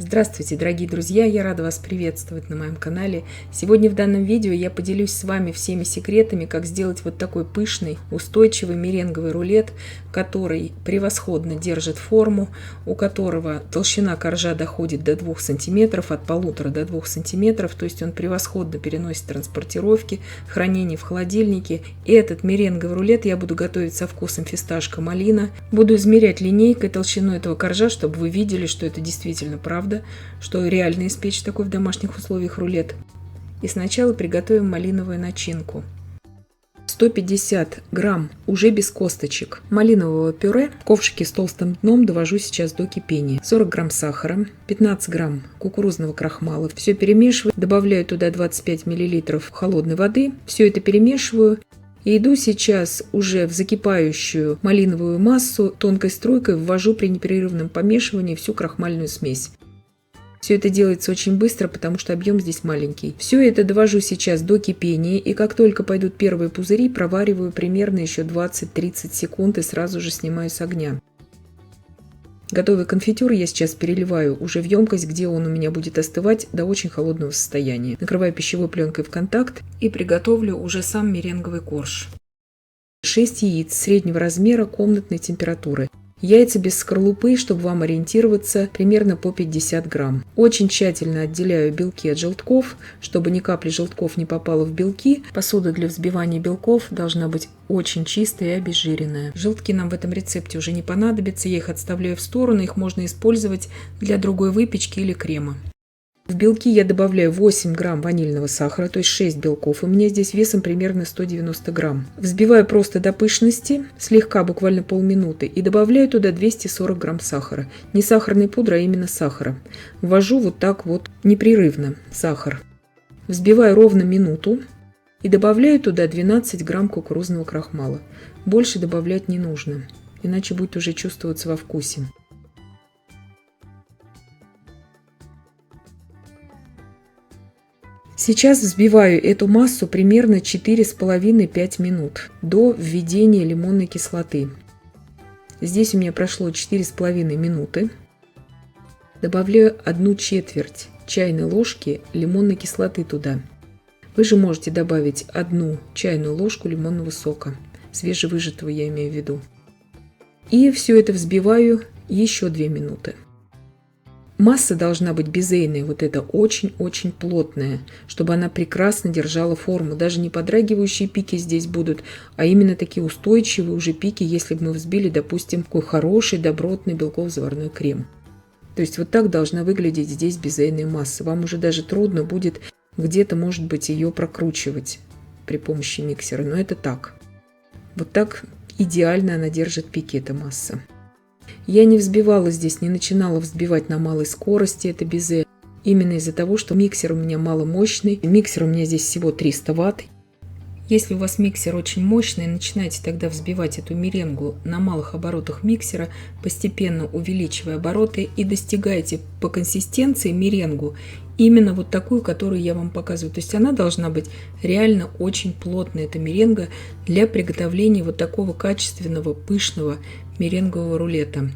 Здравствуйте, дорогие друзья! Я рада вас приветствовать на моем канале. Сегодня в данном видео я поделюсь с вами всеми секретами, как сделать вот такой пышный, устойчивый меренговый рулет, который превосходно держит форму, у которого толщина коржа доходит до 2 см, от 1,5 до 2 см, то есть он превосходно переносит транспортировки, хранение в холодильнике. И этот меренговый рулет я буду готовить со вкусом фисташка-малина. Буду измерять линейкой толщину этого коржа, чтобы вы видели, что это действительно правда, что реально испечь такой в домашних условиях рулет. И сначала приготовим малиновую начинку. 150 грамм уже без косточек малинового пюре в ковшике с толстым дном довожу сейчас до кипения. 40 грамм сахара, 15 грамм кукурузного крахмала. Все перемешиваю, добавляю туда 25 миллилитров холодной воды. Все это перемешиваю. И иду сейчас уже в закипающую малиновую массу, тонкой струйкой ввожу при непрерывном помешивании всю крахмальную смесь. Все это делается очень быстро, потому что объем здесь маленький. Все это довожу сейчас до кипения, и как только пойдут первые пузыри, провариваю примерно еще 20-30 секунд и сразу же снимаю с огня. Готовый конфитюр я сейчас переливаю уже в емкость, где он у меня будет остывать до очень холодного состояния. Накрываю пищевой пленкой в контакт и приготовлю уже сам меренговый корж. 6 яиц среднего размера комнатной температуры. Яйца без скорлупы, чтобы вам ориентироваться, примерно по 50 грамм. Очень тщательно отделяю белки от желтков, чтобы ни капли желтков не попало в белки. Посуда для взбивания белков должна быть очень чистая и обезжиренная. Желтки нам в этом рецепте уже не понадобятся, я их отставляю в сторону, их можно использовать для другой выпечки или крема. В белки я добавляю 8 грамм ванильного сахара, то есть 6 белков. У меня здесь весом примерно 190 грамм. Взбиваю просто до пышности, слегка, буквально полминуты, и добавляю туда 240 грамм сахара. Не сахарной пудры, а именно сахара. Ввожу вот так вот непрерывно сахар. Взбиваю ровно минуту и добавляю туда 12 грамм кукурузного крахмала. Больше добавлять не нужно, иначе будет уже чувствоваться во вкусе. Сейчас взбиваю эту массу примерно 4,5-5 минут до введения лимонной кислоты. Здесь у меня прошло 4,5 минуты. Добавляю 1/4 чайной ложки лимонной кислоты туда. Вы же можете добавить 1 чайную ложку лимонного сока, свежевыжатого я имею в виду. И все это взбиваю еще 2 минуты. Масса должна быть безейная, вот эта очень-очень плотная, чтобы она прекрасно держала форму. Даже не подрагивающие пики здесь будут, а именно такие устойчивые уже пики, если бы мы взбили, допустим, такой хороший, добротный белково-заварной крем. То есть вот так должна выглядеть здесь безейная масса. Вам уже даже трудно будет где-то, может быть, ее прокручивать при помощи миксера, но это так. Вот так идеально она держит пики, эта масса. Я не взбивала здесь, не начинала взбивать на малой скорости это безе, именно из-за того, что миксер у меня маломощный. Миксер у меня здесь всего 300 Вт. Если у вас миксер очень мощный, начинайте тогда взбивать эту меренгу на малых оборотах миксера, постепенно увеличивая обороты, и достигайте по консистенции меренгу именно вот такую, которую я вам показываю. То есть она должна быть реально очень плотная, эта меренга, для приготовления вот такого качественного, пышного меренгового рулета.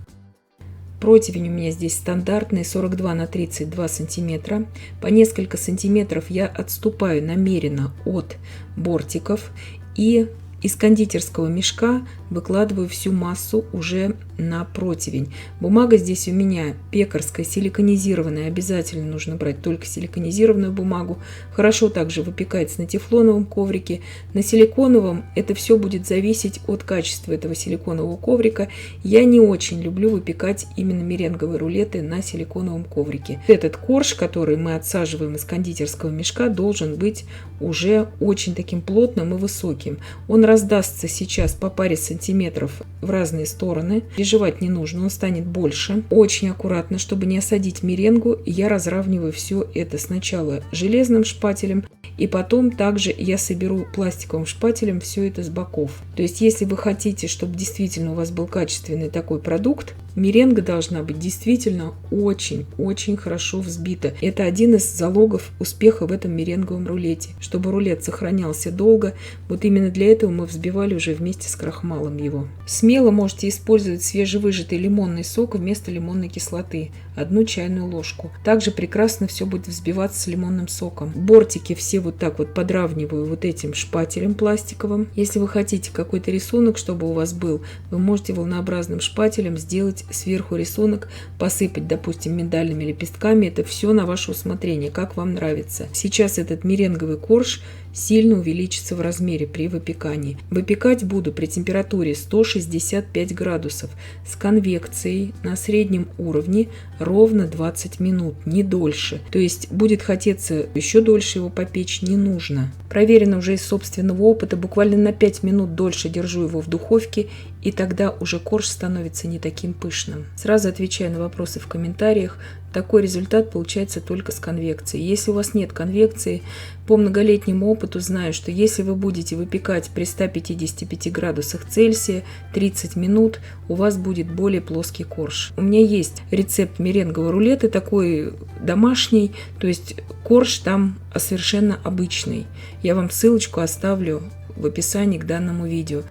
Противень у меня здесь стандартный 42 на 32 сантиметра. По несколько сантиметров я отступаю намеренно от бортиков и из кондитерского мешка выкладываю всю массу уже на противень. Бумага здесь у меня пекарская, силиконизированная. Обязательно нужно брать только силиконизированную бумагу. Хорошо также выпекается на тефлоновом коврике. На силиконовом это все будет зависеть от качества этого силиконового коврика. Я не очень люблю выпекать именно меренговые рулеты на силиконовом коврике. Этот корж, который мы отсаживаем из кондитерского мешка, должен быть уже очень таким плотным и высоким. Он раздастся сейчас по паре сантиметров в разные стороны. Переживать не нужно, он станет больше. Очень аккуратно, чтобы не осадить меренгу, я разравниваю все это сначала железным шпателем, и потом также я соберу пластиковым шпателем все это с боков. То есть, если вы хотите, чтобы действительно у вас был качественный такой продукт, Меренга должна быть действительно очень-очень хорошо взбита. Это один из залогов успеха в этом меренговом рулете. Чтобы рулет сохранялся долго, вот именно для этого мы взбивали уже вместе с крахмалом его. Смело можете использовать свежевыжатый лимонный сок вместо лимонной кислоты. 1 чайную ложку. Также прекрасно все будет взбиваться с лимонным соком. Бортики все вот так вот подравниваю вот этим шпателем пластиковым. Если вы хотите какой-то рисунок, чтобы у вас был, вы можете волнообразным шпателем сделать сверху рисунок, посыпать, допустим, миндальными лепестками. Это все на ваше усмотрение, как вам нравится. Сейчас этот меренговый корж сильно увеличится в размере при выпекании. Выпекать буду при температуре 165 градусов с конвекцией на среднем уровне ровно 20 минут, не дольше. То есть будет хотеться еще дольше его попечь, не нужно. Проверено уже из собственного опыта, буквально на 5 минут дольше держу его в духовке, и тогда уже корж становится не таким пышным. Сразу отвечаю на вопросы в комментариях. Такой результат получается только с конвекцией. Если у вас нет конвекции, по многолетнему опыту знаю, что если вы будете выпекать при 155 градусах Цельсия 30 минут, у вас будет более плоский корж. У меня есть рецепт меренгового рулета, такой домашний, то есть корж там совершенно обычный. Я вам ссылочку оставлю в описании к данному видео.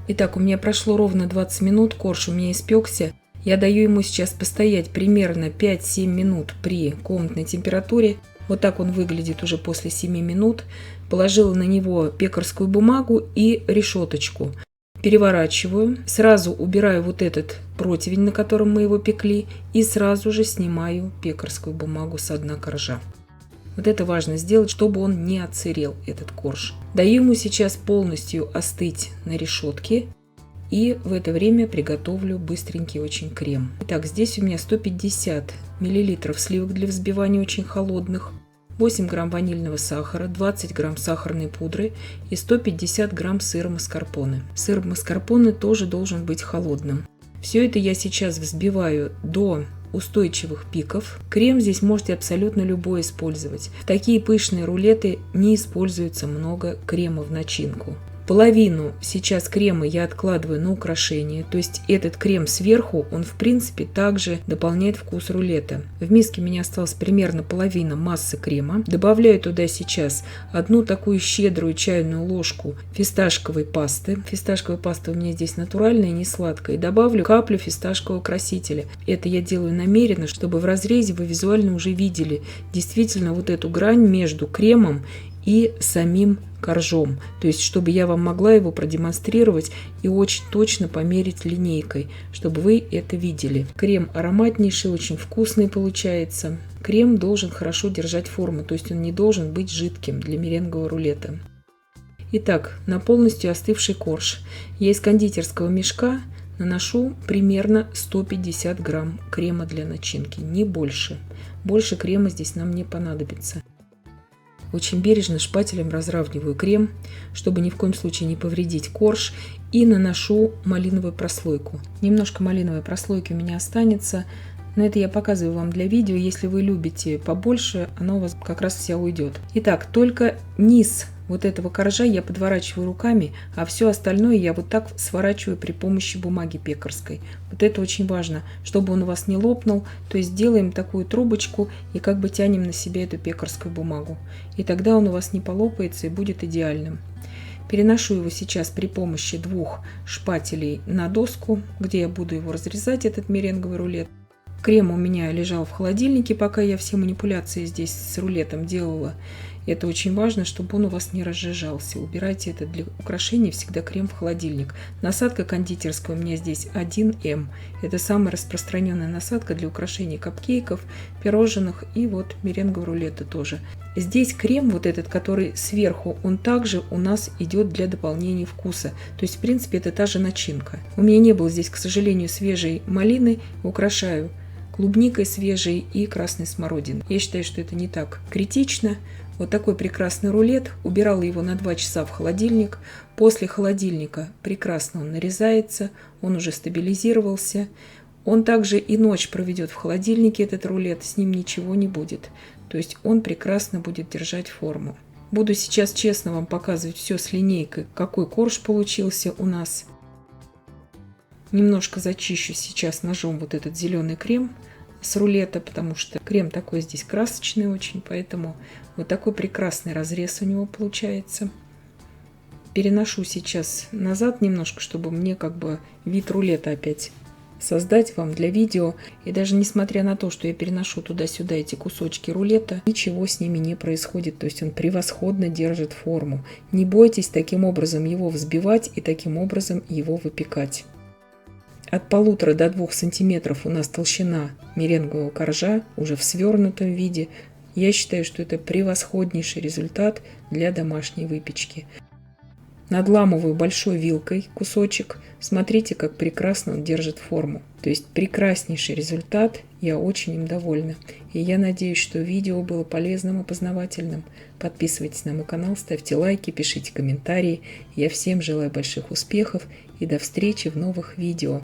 Итак, у меня прошло ровно 20 минут, корж у меня испекся. Я даю ему сейчас постоять примерно 5-7 минут при комнатной температуре. Вот так он выглядит уже после 7 минут. Положила на него пекарскую бумагу и решеточку. Переворачиваю. Сразу убираю вот этот противень, на котором мы его пекли. И сразу же снимаю пекарскую бумагу с дна коржа. Вот это важно сделать, чтобы он не отсырел, этот корж. Даю ему сейчас полностью остыть на решетке. И в это время приготовлю быстренький очень крем. Итак, здесь у меня 150 мл сливок для взбивания очень холодных, 8 грамм ванильного сахара, 20 грамм сахарной пудры и 150 грамм сыра маскарпоне. Сыр маскарпоне тоже должен быть холодным. Все это я сейчас взбиваю до устойчивых пиков. Крем здесь можете абсолютно любой использовать. В такие пышные рулеты не используется много крема в начинку. Половину сейчас крема я откладываю на украшение, то есть этот крем сверху, он в принципе также дополняет вкус рулета. В миске у меня осталась примерно половина массы крема. Добавляю туда сейчас 1 такую щедрую чайную ложку фисташковой пасты. Фисташковая паста у меня здесь натуральная, не сладкая. И добавлю каплю фисташкового красителя. Это я делаю намеренно, чтобы в разрезе вы визуально уже видели действительно вот эту грань между кремом и самим коржом, то есть чтобы я вам могла его продемонстрировать и очень точно померить линейкой, чтобы вы это видели. Крем ароматнейший, очень вкусный получается. Крем должен хорошо держать форму, то есть он не должен быть жидким для меренгового рулета. Итак, на полностью остывший корж я из кондитерского мешка наношу примерно 150 грамм крема для начинки, не больше. Больше крема здесь нам не понадобится. Очень бережно шпателем разравниваю крем, чтобы ни в коем случае не повредить корж, и наношу малиновую прослойку. Немножко малиновой прослойки у меня останется, но это я показываю вам для видео. Если вы любите побольше, она у вас как раз вся уйдет. Итак, только низ вот этого коржа я подворачиваю руками, а все остальное я вот так сворачиваю при помощи бумаги пекарской. Вот это очень важно, чтобы он у вас не лопнул. То есть делаем такую трубочку и как бы тянем на себя эту пекарскую бумагу. И тогда он у вас не полопается и будет идеальным. Переношу его сейчас при помощи 2 шпателей на доску, где я буду его разрезать, этот меренговый рулет. Крем у меня лежал в холодильнике, пока я все манипуляции здесь с рулетом делала. Это очень важно, чтобы он у вас не разжижался. Убирайте это для украшения всегда крем в холодильник. Насадка кондитерская у меня здесь 1М. Это самая распространенная насадка для украшения капкейков, пирожных и вот меренгового рулета тоже. Здесь крем вот этот, который сверху, он также у нас идет для дополнения вкуса. То есть в принципе это та же начинка. У меня не было здесь, к сожалению, свежей малины. Украшаю клубникой свежей и красной смородиной. Я считаю, что это не так критично. Вот такой прекрасный рулет. Убирала его на 2 часа в холодильник. После холодильника прекрасно он нарезается. Он уже стабилизировался. Он также и ночь проведет в холодильнике, этот рулет. С ним ничего не будет. То есть он прекрасно будет держать форму. Буду сейчас честно вам показывать все с линейкой, какой корж получился у нас. Немножко зачищу сейчас ножом вот этот зеленый крем с рулета, потому что крем такой здесь красочный очень, поэтому вот такой прекрасный разрез у него получается. Переношу сейчас назад немножко, чтобы мне как бы вид рулета опять создать вам для видео. И даже несмотря на то, что я переношу туда-сюда эти кусочки рулета, ничего с ними не происходит. То есть он превосходно держит форму. Не бойтесь таким образом его взбивать и таким образом его выпекать. От 1,5 до 2 сантиметров у нас толщина меренгового коржа уже в свернутом виде. Я считаю, что это превосходнейший результат для домашней выпечки. Надламываю большой вилкой кусочек. Смотрите, как прекрасно он держит форму. То есть прекраснейший результат. Я очень им довольна. И я надеюсь, что видео было полезным и познавательным. Подписывайтесь на мой канал, ставьте лайки, пишите комментарии. Я всем желаю больших успехов и до встречи в новых видео.